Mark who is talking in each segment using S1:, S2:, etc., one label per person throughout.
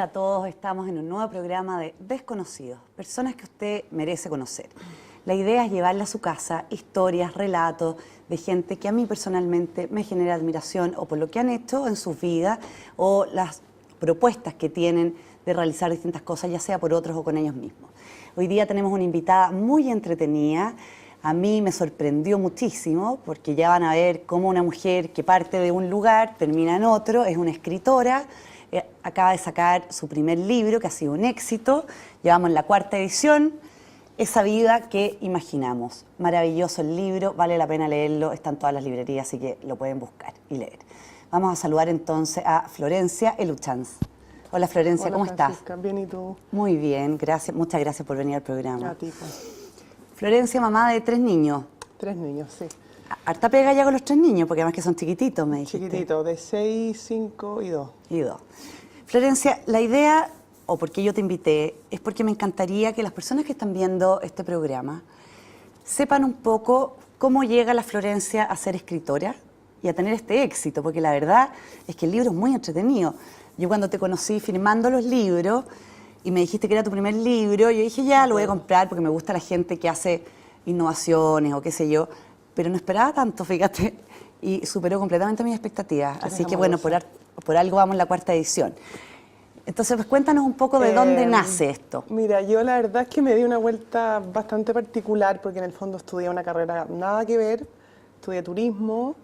S1: a todos, estamos en un nuevo programa de Desconocidos, personas que usted merece conocer. La idea es llevarle a su casa historias, relatos de gente que a mí personalmente me genera admiración o por lo que han hecho en sus vidas o las propuestas que tienen de realizar distintas cosas, ya sea por otros o con ellos mismos. Hoy día tenemos una invitada muy entretenida. A mí me sorprendió muchísimo porque ya van a ver cómo una mujer que parte de un lugar termina en otro, es una escritora, acaba de sacar su primer libro que ha sido un éxito, llevamos la 4ª edición, Esa vida que imaginamos. Maravilloso el libro, vale la pena leerlo, está en todas las librerías, así que lo pueden buscar y leer. Vamos a saludar entonces a Florencia Eluchans. Hola Florencia,
S2: Hola,
S1: ¿cómo
S2: Francisca?
S1: estás?
S2: Bien, ¿y tú?
S1: Muy bien, gracias, muchas gracias por venir al programa.
S2: A ti, pues.
S1: Florencia, mamá de 3 niños.
S2: 3 niños, sí.
S1: Harta pega ya con los 3 niños, porque además que son chiquititos, me dijiste.
S2: Chiquititos, de 6, 5 y 2.
S1: Y 2. Florencia, la idea, o por qué yo te invité, es porque me encantaría que las personas que están viendo este programa sepan un poco cómo llega la Florencia a ser escritora y a tener este éxito, porque la verdad es que el libro es muy entretenido. Yo cuando te conocí firmando los libros y me dijiste que era tu primer libro, yo dije ya, lo voy a comprar porque me gusta la gente que hace innovaciones o qué sé yo, pero no esperaba tanto, fíjate, y superó completamente mis expectativas. Así que bueno, por algo vamos en la 4ª edición. Entonces, pues cuéntanos un poco de dónde nace esto.
S2: Mira, yo la verdad es que me di una vuelta bastante particular porque en el fondo estudié una carrera nada que ver, estudié turismo,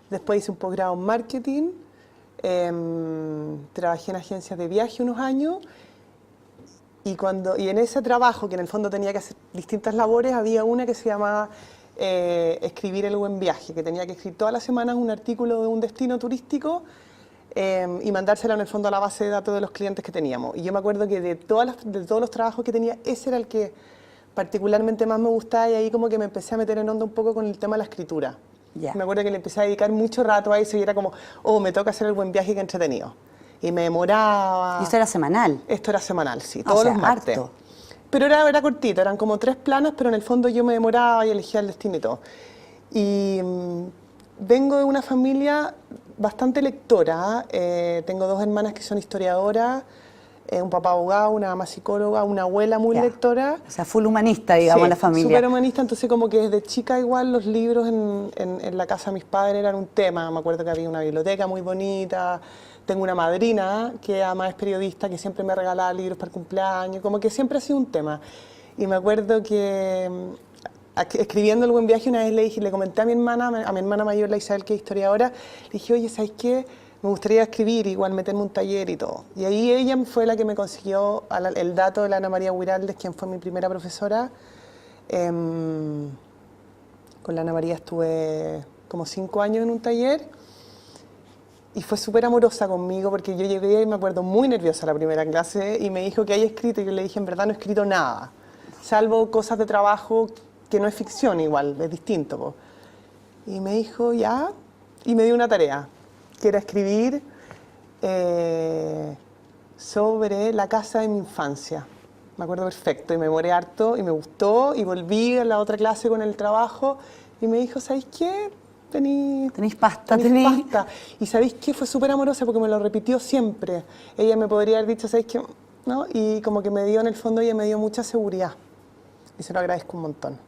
S2: después hice un posgrado en marketing, trabajé en agencias de viaje unos años y en ese trabajo, que en el fondo tenía que hacer distintas labores, había una que se llamaba escribir el buen viaje, que tenía que escribir todas las semanas un artículo de un destino turístico y mandárselo en el fondo a la base de datos de los clientes que teníamos. Y yo me acuerdo que de todos los trabajos que tenía, ese era el que particularmente más me gustaba y ahí como que me empecé a meter en onda un poco con el tema de la escritura.
S1: Ya.
S2: Me acuerdo que le empecé a dedicar mucho rato a eso y era como, oh, me toca hacer el buen viaje, que entretenido. Y me demoraba.
S1: ¿Y esto era semanal?
S2: Esto era semanal, sí,
S1: O
S2: todos
S1: sea,
S2: los martes.
S1: harto.
S2: Pero era cortito, eran como 3 planos, pero en el fondo yo me demoraba y elegía el destino y todo. Y vengo de una familia bastante lectora, tengo 2 hermanas que son historiadoras, un papá abogado, una mamá psicóloga, una abuela muy lectora.
S1: O sea, full humanista, digamos,
S2: Sí,
S1: la familia.
S2: súper humanista, entonces como que desde chica igual los libros en la casa de mis padres eran un tema. Me acuerdo que había una biblioteca muy bonita, tengo una madrina que además es periodista, que siempre me regalaba libros para el cumpleaños, como que siempre ha sido un tema. Y me acuerdo que escribiendo El buen viaje una vez le comenté a mi hermana mayor, la Isabel, que es historiadora, le dije, oye, ¿sabes qué? Me gustaría escribir, igual meterme un taller y todo. Y ahí ella fue la que me consiguió el dato de la Ana María Huiraldes, quien fue mi primera profesora. Con la Ana María estuve como 5 años en un taller y fue súper amorosa conmigo porque yo llegué, me acuerdo, muy nerviosa la primera clase y me dijo que había escrito y yo le dije, en verdad no he escrito nada, salvo cosas de trabajo que no es ficción igual, es distinto. Po. Y me dijo, ya, y me dio una tarea, que era escribir sobre la casa de mi infancia. Me acuerdo perfecto, y me demoré harto, y me gustó, y volví a la otra clase con el trabajo, y me dijo, ¿sabéis qué?
S1: Tenéis pasta.
S2: Y ¿sabéis qué? Fue súper amorosa porque me lo repitió siempre. Ella me podría haber dicho, ¿sabéis qué? ¿No? Y como que me dio, en el fondo, ella me dio mucha seguridad. Y se lo agradezco un montón.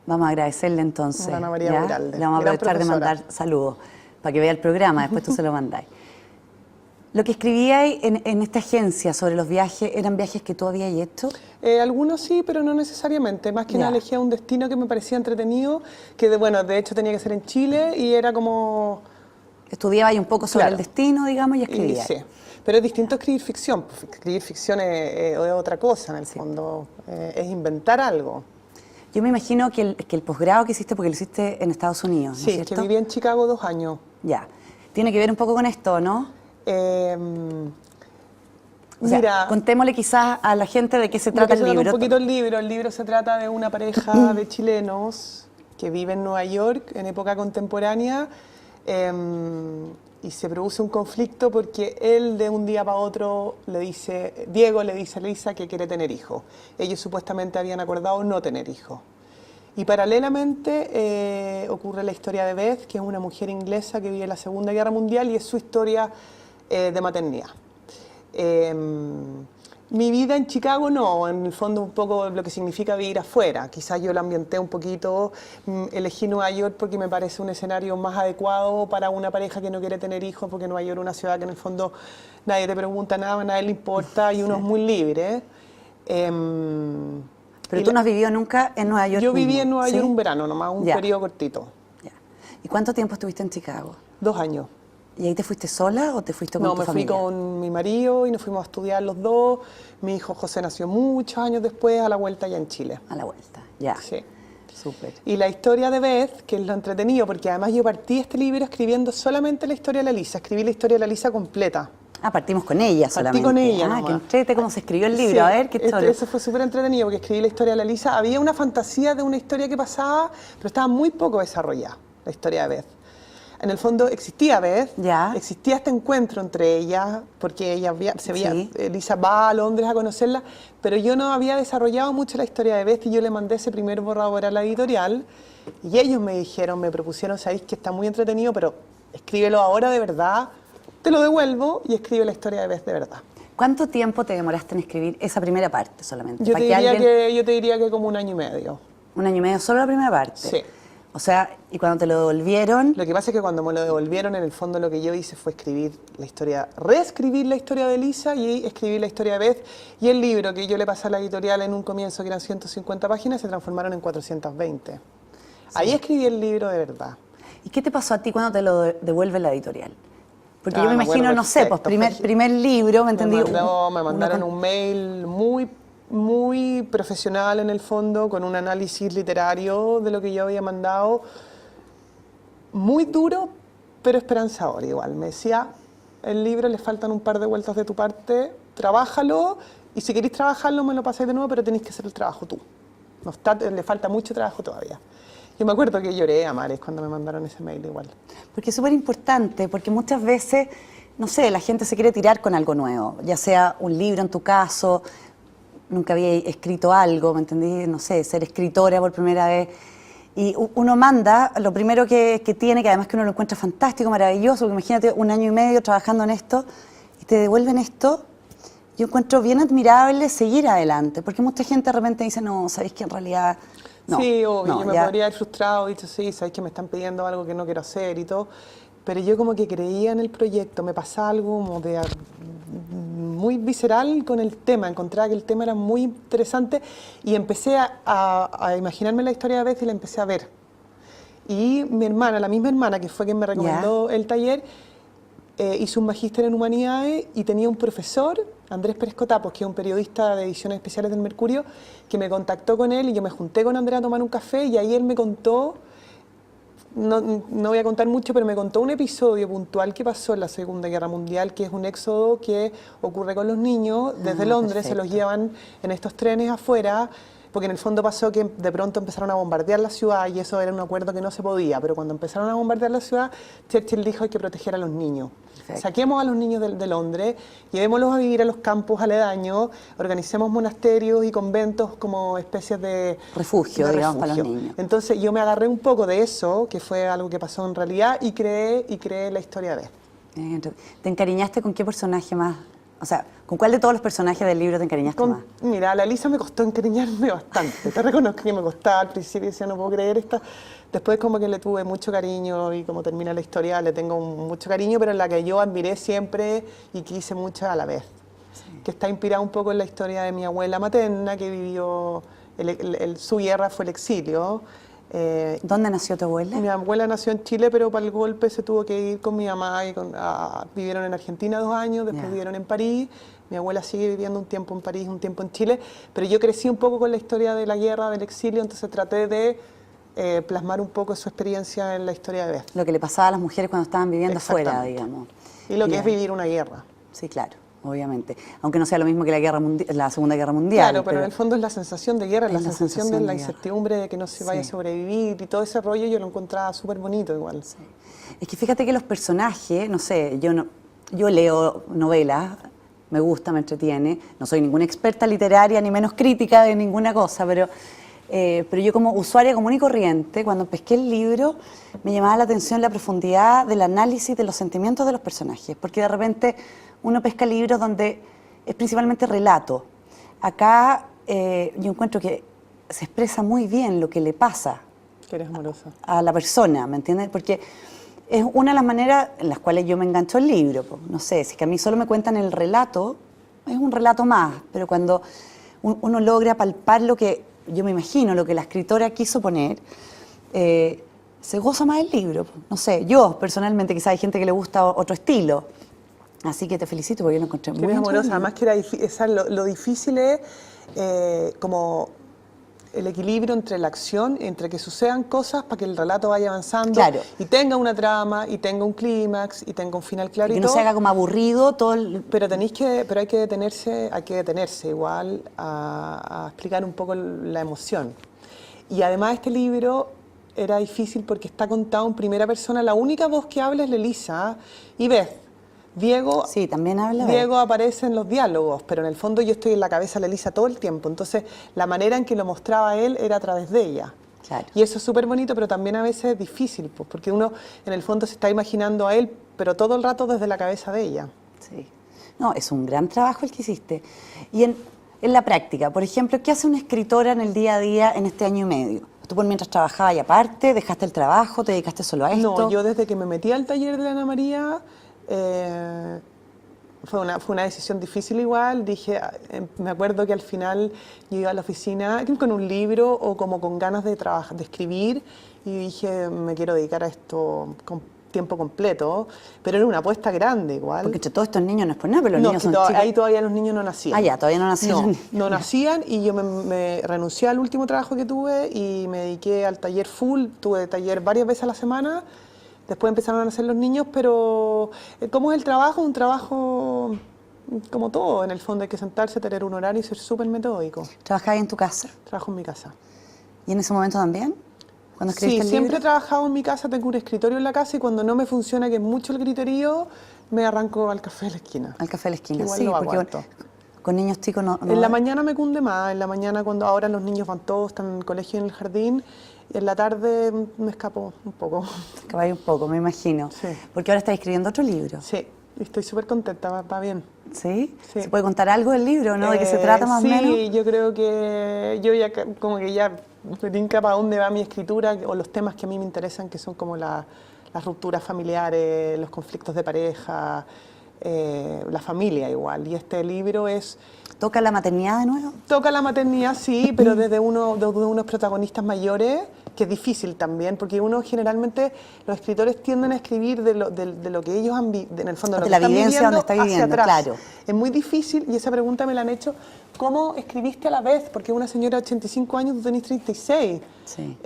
S1: Vamos a agradecerle entonces.
S2: Ana María Huiraldes.
S1: Le vamos a aprovechar de mandar saludos para que vea el programa, después tú se lo mandáis. Lo que escribíais en esta agencia sobre los viajes, ¿eran viajes que tú habías hecho?
S2: Algunos sí, pero no necesariamente. Más que nada elegía un destino que me parecía entretenido, que de hecho tenía que ser en Chile y era como...
S1: Estudiabais un poco sobre el destino, digamos, y escribíais.
S2: Sí, pero es distinto escribir ficción. Escribir ficción es otra cosa, en el fondo. Es inventar algo.
S1: Yo me imagino que el posgrado que hiciste, porque lo hiciste en Estados Unidos, ¿no es cierto?
S2: Sí, que viví en Chicago 2 años.
S1: Ya. Tiene que ver un poco con esto, ¿no? Mira, contémosle quizás a la gente de qué se trata el libro.
S2: Un poquito el libro. El libro se trata de una pareja de chilenos que vive en Nueva York en época contemporánea y se produce un conflicto porque él de un día para otro Diego le dice a Lisa que quiere tener hijos. Ellos supuestamente habían acordado no tener hijos. Y paralelamente ocurre la historia de Beth, que es una mujer inglesa que vive la Segunda Guerra Mundial y es su historia de maternidad. Mi vida en Chicago no, en el fondo un poco lo que significa vivir afuera. Quizás yo lo ambienté un poquito, elegí Nueva York porque me parece un escenario más adecuado para una pareja que no quiere tener hijos, porque Nueva York es una ciudad que en el fondo nadie te pregunta nada, a nadie le importa y uno es muy libre.
S1: Pero tú no has vivido nunca en Nueva York.
S2: Yo viví
S1: mismo,
S2: en Nueva
S1: ¿sí?
S2: York un verano nomás, un
S1: Ya.
S2: periodo cortito.
S1: Ya. ¿Y cuánto tiempo estuviste en Chicago?
S2: 2 años.
S1: ¿Y ahí te fuiste sola o te fuiste con
S2: No,
S1: tu
S2: me
S1: familia?
S2: fui con mi marido y nos fuimos a estudiar los dos. Mi hijo José nació muchos años después, a la vuelta ya en Chile.
S1: A la vuelta, ya.
S2: Sí.
S1: Súper.
S2: Y la historia de Beth, que es lo entretenido, porque además yo partí este libro escribiendo solamente la historia de la Lisa. Escribí la historia de la Lisa completa.
S1: Ah, partimos con ella
S2: Partí
S1: solamente.
S2: con ella
S1: Ah,
S2: nomás.
S1: que entrete cómo se escribió el libro.
S2: Sí,
S1: A ver, qué historia.
S2: eso fue súper entretenido, porque escribí la historia de la Lisa. Había una fantasía de una historia que pasaba, pero estaba muy poco desarrollada, la historia de Beth. En el fondo existía Beth,
S1: Ya.
S2: existía este encuentro entre ellas, porque ella
S1: Sí.
S2: Lisa va a Londres a conocerla, pero yo no había desarrollado mucho la historia de Beth y yo le mandé ese primer borrador a la editorial y ellos me dijeron, me propusieron, sabéis que está muy entretenido, pero escríbelo ahora de verdad, te lo devuelvo y escribe la historia de Beth de verdad.
S1: ¿Cuánto tiempo te demoraste en escribir esa primera parte solamente?
S2: Yo
S1: Para
S2: te,
S1: que
S2: diría
S1: alguien-
S2: yo te diría que como 1 año y medio.
S1: 1 año y medio, solo la primera parte.
S2: Sí.
S1: O sea, y cuando te lo devolvieron,
S2: Lo que pasa es que cuando me lo devolvieron, en el fondo lo que yo hice fue reescribir la historia de Lisa y escribir la historia de Beth. Y el libro que yo le pasé a la editorial en un comienzo, que eran 150 páginas, se transformaron en 420. Ahí escribí el libro de verdad.
S1: ¿y qué te pasó a ti cuando te lo devuelve la editorial? Porque
S2: Ah,
S1: yo me
S2: me
S1: imagino,
S2: acuerdo
S1: no sé, pues
S2: perfecto.
S1: primer libro, ¿me entendí?
S2: Me mandaron un mail muy profesional en el fondo, con un análisis literario de lo que yo había mandado, muy duro, pero esperanzador igual. Me decía, el libro le faltan un par de vueltas de tu parte, trabájalo, y si queréis trabajarlo me lo pasáis de nuevo, pero tenéis que hacer el trabajo tú. Le falta mucho trabajo todavía. Yo me acuerdo que lloré a mares cuando me mandaron ese mail igual.
S1: Porque es súper importante, porque muchas veces, no sé, la gente se quiere tirar con algo nuevo, ya sea un libro en tu caso, nunca había escrito algo, ¿me entendí? No sé, ser escritora por primera vez. Y uno manda lo primero que tiene, que además que uno lo encuentra fantástico, maravilloso, porque imagínate 1 año y medio trabajando en esto y te devuelven esto. Yo encuentro bien admirable seguir adelante, porque mucha gente de repente dice, no, sabéis que en realidad no.
S2: Sí, obvio,
S1: no,
S2: yo me
S1: ya-
S2: podría haber frustrado, dicho, sí, sabéis que me están pidiendo algo que no quiero hacer y todo, pero yo como que creía en el proyecto, me pasaba algo como muy visceral con el tema, encontraba que el tema era muy interesante y empecé a imaginarme la historia de Beth y la empecé a ver. Y mi hermana, la misma hermana que fue quien me recomendó el taller, hizo un magíster en Humanidades y tenía un profesor, Andrés Pérez Cotapos, que es un periodista de ediciones especiales del Mercurio, que me contactó con él y yo me junté con Andrés a tomar un café y ahí él me contó, no voy a contar mucho, pero me contó un episodio puntual que pasó en la Segunda Guerra Mundial, que es un éxodo que ocurre con los niños. Desde Londres se los
S1: perfecto.
S2: llevan en estos trenes afuera, porque en el fondo pasó que de pronto empezaron a bombardear la ciudad y eso era un acuerdo que no se podía, pero cuando empezaron a bombardear la ciudad, Churchill dijo hay que proteger a los niños.
S1: Perfecto.
S2: Saquemos a los niños de Londres, llevémoslos a vivir a los campos aledaños, organicemos monasterios y conventos como especies de
S1: Refugio, digamos, para los
S2: refugio.
S1: niños.
S2: Entonces yo me agarré un poco de eso, que fue algo que pasó en realidad, y creé la historia de esto.
S1: ¿Te encariñaste con qué personaje más? O sea, ¿con cuál de todos los personajes del libro te encariñaste más?
S2: Mira, a la Lisa me costó encariñarme bastante. Te reconozco que me costaba al principio, decía, no puedo creer esta. Después como que le tuve mucho cariño y como termina la historia le tengo mucho cariño, pero en la que yo admiré siempre y quise mucho a la vez. Sí. Que está inspirada un poco en la historia de mi abuela materna, que vivió, su guerra fue el exilio.
S1: ¿Dónde nació tu abuela?
S2: Mi abuela nació en Chile, pero para el golpe se tuvo que ir con mi mamá y vivieron en Argentina 2 años, después vivieron en París. Mi abuela sigue viviendo un tiempo en París, un tiempo en Chile, pero yo crecí un poco con la historia de la guerra, del exilio, entonces traté de plasmar un poco su experiencia en la historia de Beth.
S1: Lo que le pasaba a las mujeres cuando estaban viviendo afuera, digamos.
S2: Y lo que es vivir una guerra.
S1: Sí, claro, obviamente. Aunque no sea lo mismo que la Segunda Guerra Mundial.
S2: Claro, pero en el fondo es la sensación de guerra, es la sensación de la
S1: guerra.
S2: incertidumbre de que no se vaya a sobrevivir y todo ese rollo yo lo encontraba súper bonito igual.
S1: Sí. Es que fíjate que los personajes, no sé, yo leo novelas, me gusta, me entretiene, no soy ninguna experta literaria ni menos crítica de ninguna cosa, pero yo como usuaria común y corriente, cuando pesqué el libro, me llamaba la atención la profundidad del análisis de los sentimientos de los personajes, porque de repente uno pesca libros donde es principalmente relato. Acá yo encuentro que se expresa muy bien lo que le pasa
S2: Que eres amorosa.
S1: a la persona, ¿me entiendes? Porque es una de las maneras en las cuales yo me engancho al libro. Po. No sé, si es que a mí solo me cuentan el relato, es un relato más, pero cuando uno logra palpar lo que, yo me imagino, lo que la escritora quiso poner, se goza más el libro. Po. No sé, yo personalmente, quizás hay gente que le gusta otro estilo. Así que te felicito porque yo lo encontré muy
S2: Eres amorosa,
S1: entretenido.
S2: además que lo difícil es como el equilibrio entre la acción, entre que sucedan cosas para que el relato vaya avanzando
S1: Claro.
S2: y tenga una trama, y tenga un clímax, y tenga un final claro
S1: Que
S2: y
S1: no
S2: todo.
S1: se haga como aburrido todo el...
S2: Pero hay que detenerse igual a explicar un poco la emoción. Y además este libro era difícil porque está contado en primera persona, la única voz que habla es la Elisa y Beth.
S1: Sí, también habla
S2: Diego aparece en los diálogos, pero en el fondo yo estoy en la cabeza de Elisa todo el tiempo. Entonces, la manera en que lo mostraba él era a través de ella.
S1: Claro.
S2: Y eso es súper bonito, pero también a veces es difícil, pues, porque uno en el fondo se está imaginando a él, pero todo el rato desde la cabeza de ella.
S1: Sí. No, es un gran trabajo el que hiciste. Y en la práctica, por ejemplo, ¿qué hace una escritora en el día a día en este año y medio? ¿Tú por mientras trabajabas y aparte, dejaste el trabajo, te dedicaste solo a esto?
S2: No, yo desde que me metí al taller de la Ana María, fue una decisión difícil igual. Dije, me acuerdo que al final yo iba a la oficina con un libro o como con ganas de trabajar, de escribir, y dije, me quiero dedicar a esto con tiempo completo, pero era una apuesta grande igual.
S1: Porque entre todos estos niños no es por nada, pero los
S2: No,
S1: niños
S2: que
S1: son chicos.
S2: ahí todavía los niños no nacían.
S1: Ah, ya, todavía no nacieron.
S2: No nacían, y yo me renuncié al último trabajo que tuve y me dediqué al taller full. Tuve taller varias veces a la semana. Después empezaron a nacer los niños, pero ¿cómo es el trabajo? Un trabajo como todo, en el fondo hay que sentarse, tener un horario y ser súper metódico.
S1: ¿Trabajabas en tu casa?
S2: Trabajo en mi casa.
S1: ¿Y en ese momento también? ¿Cuando
S2: Sí,
S1: escribiste el
S2: siempre he
S1: libro?
S2: trabajado en mi casa, tengo un escritorio en la casa y cuando no me funciona, que es mucho el griterío, me arranco al café de la esquina.
S1: Al café de la esquina,
S2: Que igual
S1: sí,
S2: lo hago
S1: porque
S2: harto.
S1: con niños chicos no...
S2: En la mañana me cunde más, en la mañana cuando ahora los niños van todos, están en el colegio y en el jardín, y en la tarde me escapo un poco.
S1: Acabáis un poco, me imagino.
S2: Sí.
S1: Porque ahora estás escribiendo otro libro.
S2: Sí, estoy súper contenta, va bien.
S1: ¿Sí?
S2: Sí.
S1: ¿Se puede contar algo del libro, no? ¿De qué se trata más o menos?
S2: Sí, yo creo que yo ya como que ya me tinca para dónde va mi escritura o los temas que a mí me interesan, que son como las rupturas familiares, los conflictos de pareja, la familia igual. Y este libro
S1: ¿Toca la maternidad de nuevo?
S2: toca la maternidad, sí, pero desde unos protagonistas mayores, que es difícil también, porque uno generalmente, los escritores tienden a escribir de lo que ellos han vivido, en el fondo, de lo
S1: De
S2: que
S1: la
S2: están
S1: vivencia
S2: viviendo
S1: donde está
S2: hacia
S1: viviendo,
S2: atrás.
S1: claro.
S2: Es muy difícil, y esa pregunta me la han hecho, ¿cómo escribiste a la vez? Porque una señora de 85 años, tú tenés 36.
S1: Sí.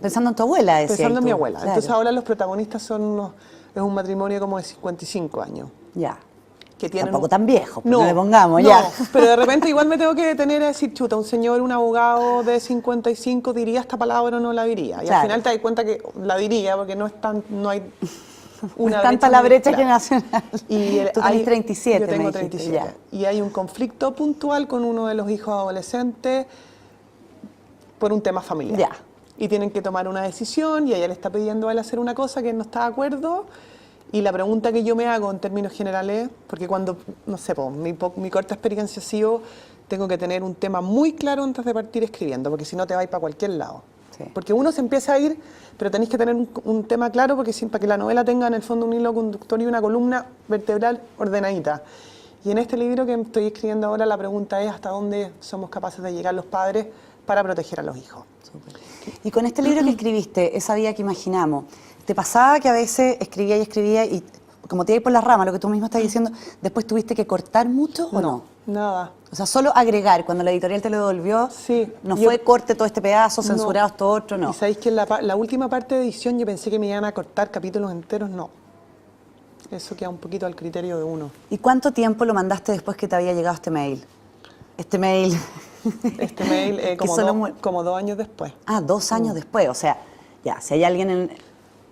S1: Pensando en tu abuela, decías
S2: Pensando en
S1: tú.
S2: mi abuela.
S1: Claro.
S2: Entonces ahora los protagonistas es un matrimonio como de 55 años.
S1: Ya.
S2: Que tienen
S1: Tampoco tan viejo, no le pongamos,
S2: no,
S1: ya.
S2: pero de repente igual me tengo que detener a decir, chuta, un señor, un abogado de 55 diría esta palabra o no la diría. Y
S1: Claro.
S2: al final te das cuenta que la diría porque no hay
S1: No es
S2: una
S1: tanta la brecha
S2: clara.
S1: generacional.
S2: Y
S1: Tú tenés 37,
S2: Yo tengo
S1: me dijiste,
S2: 37.
S1: ya.
S2: Y hay un conflicto puntual con uno de los hijos adolescentes por un tema familiar.
S1: Ya.
S2: Y tienen que tomar una decisión y ella le está pidiendo a él hacer una cosa que él no está de acuerdo. Y la pregunta que yo me hago en términos generales, porque cuando, no sé, mi corta experiencia ha sido, tengo que tener un tema muy claro antes de partir escribiendo, porque si no te vas para cualquier lado.
S1: Sí.
S2: Porque uno se empieza a ir, pero tenéis que tener un tema claro para que la novela tenga en el fondo un hilo conductor y una columna vertebral ordenadita. Y en este libro que estoy escribiendo ahora, la pregunta es hasta dónde somos capaces de llegar los padres para proteger a los hijos.
S1: Súper. Y con este libro que escribiste, Esa vida que imaginamos, ¿te pasaba que a veces escribía y como te ibas por las ramas, lo que tú mismo estás diciendo, después tuviste que cortar mucho o no?
S2: Nada.
S1: O sea, solo agregar, cuando la editorial te lo devolvió,
S2: Sí,
S1: no
S2: yo-
S1: fue corte todo este pedazo, censurado
S2: No.
S1: esto otro, no.
S2: Y sabéis que la última parte de edición yo pensé que me iban a cortar capítulos enteros, no. Eso queda un poquito al criterio de uno.
S1: ¿Y cuánto tiempo lo mandaste después que te había llegado este mail? Este mail.
S2: Este mail
S1: Que
S2: como,
S1: solo
S2: como 2 años después.
S1: Ah, 2 años después. O sea, ya, si hay alguien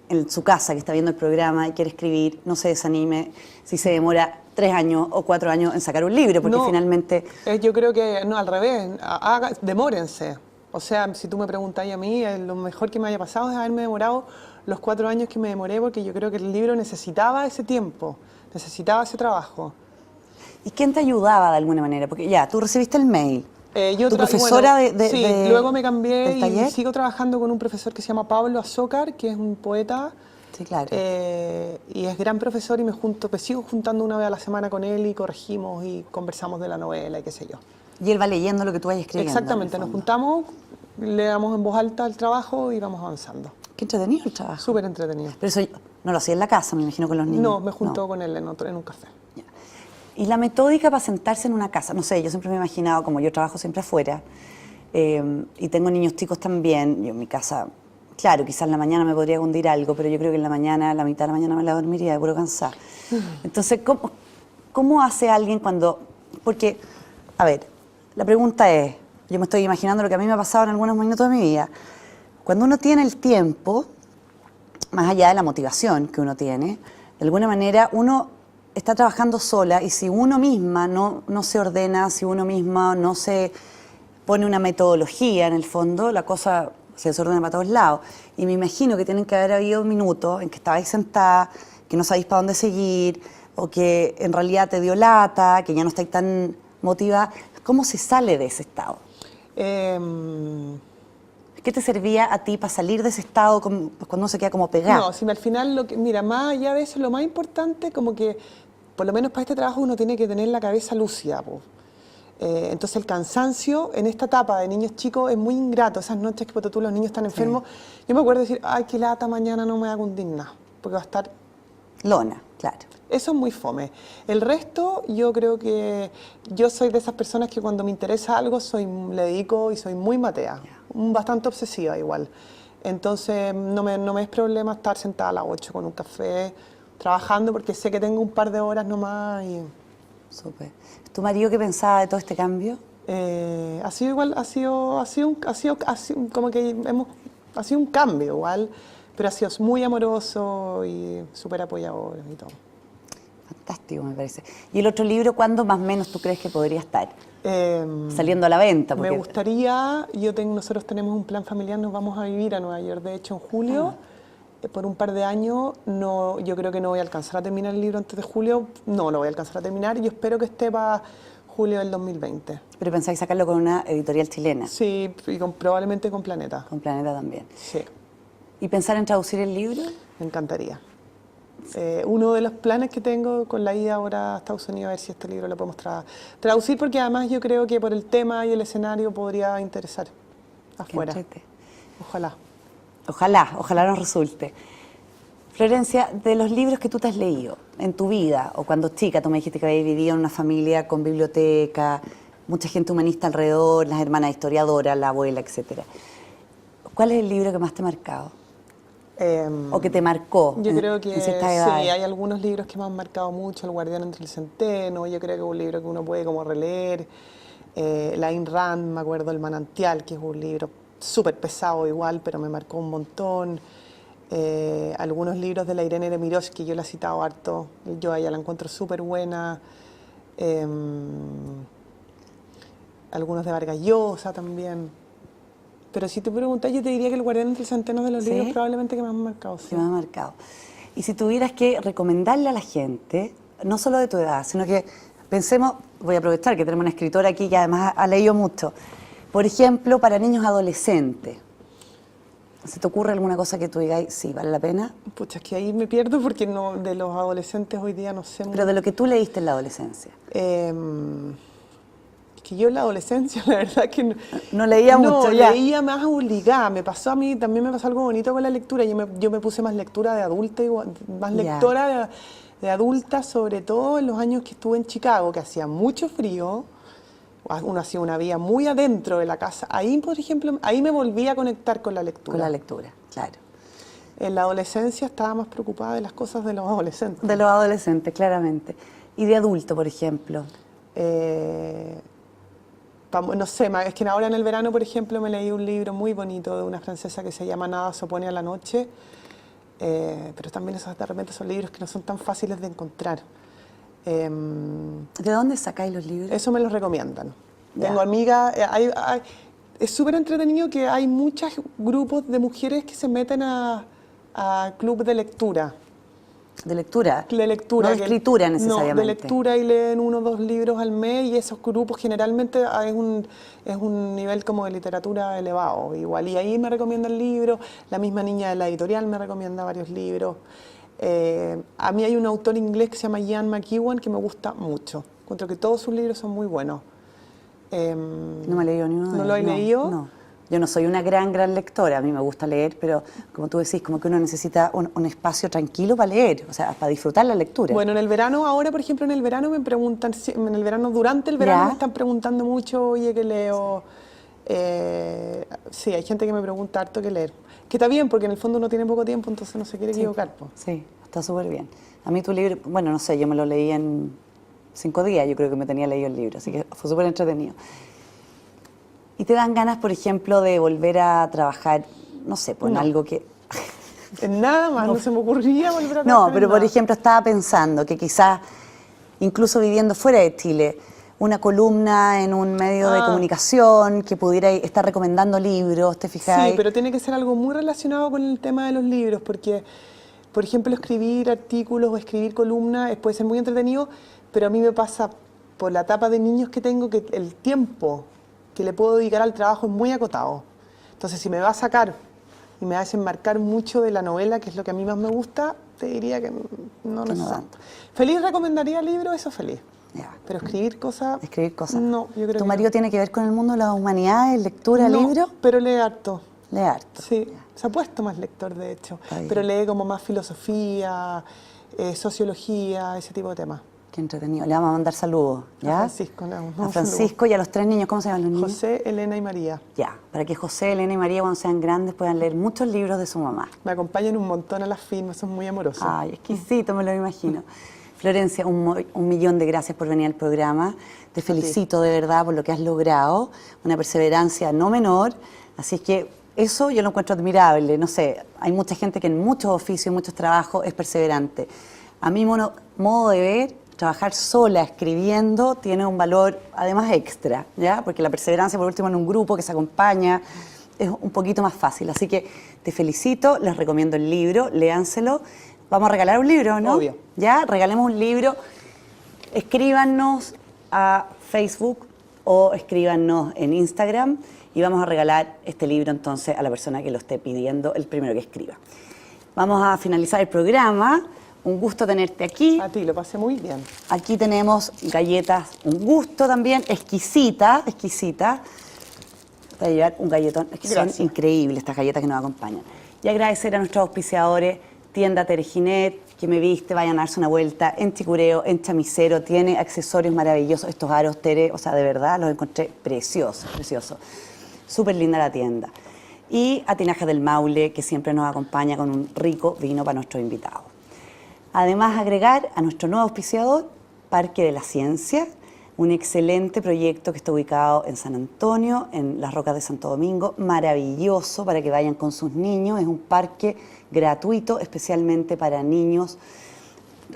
S1: en su casa que está viendo el programa y quiere escribir, no se desanime si se demora 3 años o 4 años en sacar un libro, porque
S2: No,
S1: finalmente...
S2: yo creo que, no, al revés, demórense. O sea, si tú me preguntáis a mí, lo mejor que me haya pasado es haberme demorado los 4 años que me demoré, porque yo creo que el libro necesitaba ese tiempo, necesitaba ese trabajo.
S1: ¿Y quién te ayudaba de alguna manera? Porque ya, tú recibiste el mail. ¿Tu
S2: Bueno,
S1: profesora
S2: sí, luego me cambié
S1: del taller?
S2: y sigo trabajando con un profesor que se llama Pablo Azócar, que es un poeta.
S1: Sí, claro.
S2: Y es gran profesor y me sigo juntando una vez a la semana con él y corregimos y conversamos de la novela y qué sé yo.
S1: Y él va leyendo lo que tú vayas escribiendo.
S2: Exactamente, nos juntamos, leamos en voz alta el trabajo y vamos avanzando.
S1: Qué entretenido el trabajo.
S2: Súper entretenido.
S1: Pero eso no lo hacía en la casa, me imagino, con los niños.
S2: No, me junto con él en un café.
S1: Ya. Y la metódica para sentarse en una casa, no sé, yo siempre me he imaginado, como yo trabajo siempre afuera, y tengo niños chicos también, yo en mi casa, claro, quizás en la mañana me podría hundir algo, pero yo creo que en la mañana, la mitad de la mañana me la dormiría de puro cansada. Entonces, ¿cómo hace alguien cuando...? Porque, a ver, la pregunta es, yo me estoy imaginando lo que a mí me ha pasado en algunos minutos de mi vida, cuando uno tiene el tiempo, más allá de la motivación que uno tiene, de alguna manera uno está trabajando sola y si uno misma no se ordena, si uno misma no se pone una metodología en el fondo, la cosa se desordena para todos lados. Y me imagino que tienen que haber habido minutos en que estabais sentada, que no sabéis para dónde seguir, o que en realidad te dio lata, que ya no estáis tan motivada. ¿Cómo se sale de ese estado? ¿Qué te servía a ti para salir de ese estado cuando uno se queda como pegado?
S2: No, si al final, mira, más allá de eso, lo más importante, como que, por lo menos para este trabajo, uno tiene que tener la cabeza lúcida, po. Entonces el cansancio en esta etapa de niños chicos es muy ingrato. Esas noches que los niños están enfermos, yo me acuerdo de decir, ay, qué lata, mañana no me hago un nada, porque va a estar...
S1: Lona, claro.
S2: Eso es muy fome. El resto, yo creo que yo soy de esas personas que cuando me interesa algo le dedico y soy muy matea, bastante obsesiva igual. Entonces no me es problema estar sentada a las 8 con un café, trabajando, porque sé que tengo un par de horas nomás.
S1: Súper. ¿Tu marido qué pensaba de todo este cambio?
S2: Ha sido igual, ha sido como que ha sido un cambio igual, pero ha sido muy amoroso y súper apoyador y todo.
S1: Fantástico, me parece. ¿Y el otro libro, cuándo más o menos tú crees que podría estar saliendo a la venta?
S2: Me gustaría, nosotros tenemos un plan familiar, nos vamos a vivir a Nueva York, de hecho en julio, por un par de años. No, yo creo que no voy a alcanzar a terminar el libro antes de julio, no lo voy a alcanzar a terminar, yo espero que esté para julio del 2020.
S1: ¿Pero pensáis sacarlo con una editorial chilena?
S2: Sí, y probablemente con Planeta.
S1: Con Planeta también.
S2: Sí.
S1: ¿Y pensar en traducir el libro?
S2: Me encantaría. Uno de los planes que tengo con la ida ahora a Estados Unidos, a ver si este libro lo podemos traducir, porque además yo creo que por el tema y el escenario podría interesar afuera. Ojalá.
S1: Ojalá nos resulte. Florencia, de los libros que tú te has leído en tu vida, o cuando chica, tú me dijiste que habías vivido en una familia con biblioteca, mucha gente humanista alrededor, las hermanas historiadoras, la abuela, etc. ¿Cuál es el libro que más te ha marcado? ¿O que te marcó
S2: yo creo que
S1: en cierta edad?
S2: Sí, hay algunos libros que me han marcado mucho, El guardián entre el centeno, yo creo que es un libro que uno puede como releer. La Ayn Rand, me acuerdo, El manantial, que es un libro súper pesado igual, pero me marcó un montón. Algunos libros de la Irene Nemirovsky, que yo la he citado harto, yo a ella la encuentro súper buena. Algunos de Vargas Llosa también. Pero si te preguntas, yo te diría que El guardián entre el centeno de los libros probablemente que me han marcado. Sí.
S1: Que me han marcado. Y si tuvieras que recomendarle a la gente, no solo de tu edad, sino que pensemos, voy a aprovechar que tenemos una escritora aquí que además ha leído mucho, por ejemplo, para niños adolescentes. ¿Se te ocurre alguna cosa que tú digas, sí, vale la pena?
S2: Pucha, es que ahí me pierdo porque no, de los adolescentes hoy día no sé mucho.
S1: Pero de lo que tú leíste en la adolescencia.
S2: Que yo en la adolescencia, la verdad que
S1: no leía mucho ya.
S2: Leía más obligada. Me pasó a mí, también me pasó algo bonito con la lectura. Yo me puse más lectura de adulta, más lectora de adulta, sobre todo en los años que estuve en Chicago, que hacía mucho frío. Uno hacía una vida muy adentro de la casa. Ahí, por ejemplo, ahí me volví a conectar con la lectura.
S1: Con la lectura, claro.
S2: En la adolescencia estaba más preocupada de las cosas de los adolescentes.
S1: De los adolescentes, claramente. ¿Y de adulto, por ejemplo?
S2: No sé, es que ahora en el verano, por ejemplo, me leí un libro muy bonito de una francesa que se llama Nada se opone a la noche, pero también esos de repente son libros que no son tan fáciles de encontrar.
S1: ¿De dónde sacáis los libros?
S2: Eso me los recomiendan. Tengo amigas, es súper entretenido que hay muchos grupos de mujeres que se meten a a club de lectura.
S1: ¿De lectura?
S2: De lectura.
S1: No de escritura necesariamente.
S2: No, de lectura, y leen 1 o 2 libros al mes, y esos grupos generalmente es un nivel como de literatura elevado igual. Y ahí me recomiendan libros, la misma niña de la editorial me recomienda varios libros. A mí hay un autor inglés que se llama Ian McEwan que me gusta mucho. Encuentro que todos sus libros son muy buenos.
S1: No me he leído ni uno de ellos.
S2: ¿No lo he leído?
S1: No. Yo no soy una gran lectora, a mí me gusta leer, pero como tú decís, como que uno necesita un espacio tranquilo para leer, o sea, para disfrutar la lectura.
S2: Bueno, en el verano, ahora por ejemplo, en el verano me preguntan, durante el verano
S1: ¿Ya?
S2: me están preguntando mucho, oye, ¿qué leo? Sí, hay gente que me pregunta harto qué leer. Que está bien, porque en el fondo uno tiene poco tiempo, entonces no se quiere equivocar. Po.
S1: Sí, está súper bien. A mí tu libro, bueno, no sé, yo me lo leí en 5 días, yo creo que me tenía leído el libro, así que fue súper entretenido. ¿Y te dan ganas, por ejemplo, de volver a trabajar, no sé, por algo que...
S2: En nada más, no se me ocurría volver a trabajar.
S1: No, pero por ejemplo estaba pensando que quizás, incluso viviendo fuera de Chile, una en un medio de comunicación que pudiera estar recomendando libros, ¿te fijas?
S2: Sí, pero tiene que ser algo muy relacionado con el tema de los libros, porque, por ejemplo, escribir artículos o escribir columnas puede ser muy entretenido, pero a mí me pasa por la etapa de niños que tengo que el tiempo que le puedo dedicar al trabajo es muy acotado. Entonces, si me va a sacar y me va a desenmarcar mucho de la novela, que es lo que a mí más me gusta, te diría que no tanto. ¿Feliz recomendaría libros? Eso feliz.
S1: Ya.
S2: Pero escribir cosas...
S1: Escribir cosas.
S2: No, yo creo
S1: ¿Tu
S2: que
S1: marido tiene que ver con el mundo de las humanidades, lectura,
S2: no,
S1: libros?
S2: pero lee harto.
S1: Lee harto.
S2: Sí, se ha puesto más lector, de hecho.
S1: Bien.
S2: Pero lee como más filosofía, sociología, ese tipo de temas.
S1: Qué entretenido. Le vamos a mandar saludos, ¿ya?
S2: A Francisco,
S1: a Francisco y a los 3 niños. ¿Cómo se llaman los niños?
S2: José, Elena y María.
S1: Ya, para que José, Elena y María cuando sean grandes puedan leer muchos libros de su mamá.
S2: Me acompañan un montón a las firmas, son muy amorosos.
S1: Ay, exquisito, me lo imagino. Florencia, un millón de gracias por venir al programa. Te felicito de verdad por lo que has logrado, una perseverancia no menor. Así que eso yo lo encuentro admirable. No sé, hay mucha gente que en muchos oficios, en muchos trabajos es perseverante. A mi modo de ver, trabajar sola, escribiendo, tiene un valor además extra, ¿ya? Porque la perseverancia, por último, en un grupo que se acompaña, es un poquito más fácil. Así que te felicito, les recomiendo el libro, léanselo. Vamos a regalar un libro, ¿no?
S2: Obvio.
S1: Ya, regalemos un libro. Escríbanos a Facebook o escríbanos en Instagram y vamos a regalar este libro entonces a la persona que lo esté pidiendo, el primero que escriba. Vamos a finalizar el programa. Un gusto tenerte aquí.
S2: A ti, lo pasé muy bien.
S1: Aquí tenemos galletas, un gusto también, exquisita. Voy a llevar un galletón, es que son increíbles estas galletas que nos acompañan. Y agradecer a nuestros auspiciadores, Tienda Terejinet, que me viste, vayan a darse una vuelta en Chicureo, en Chamisero, tiene accesorios maravillosos, estos aros, Tere, o sea, de verdad los encontré preciosos. Súper linda la tienda. Y a Tinajas del Maule, que siempre nos acompaña con un rico vino para nuestros invitados. Además, agregar a nuestro nuevo auspiciador, Parque de la Ciencia, un excelente proyecto que está ubicado en San Antonio, en las Rocas de Santo Domingo, maravilloso para que vayan con sus niños. Es un parque gratuito, especialmente para niños,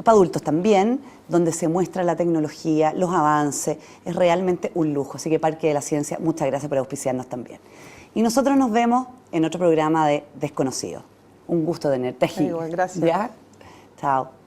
S1: para adultos también, donde se muestra la tecnología, los avances. Es realmente un lujo. Así que Parque de la Ciencia, muchas gracias por auspiciarnos también. Y nosotros nos vemos en otro programa de Desconocidos. Un gusto tenerte aquí.
S2: Gracias.
S1: ¿Ya? Chao.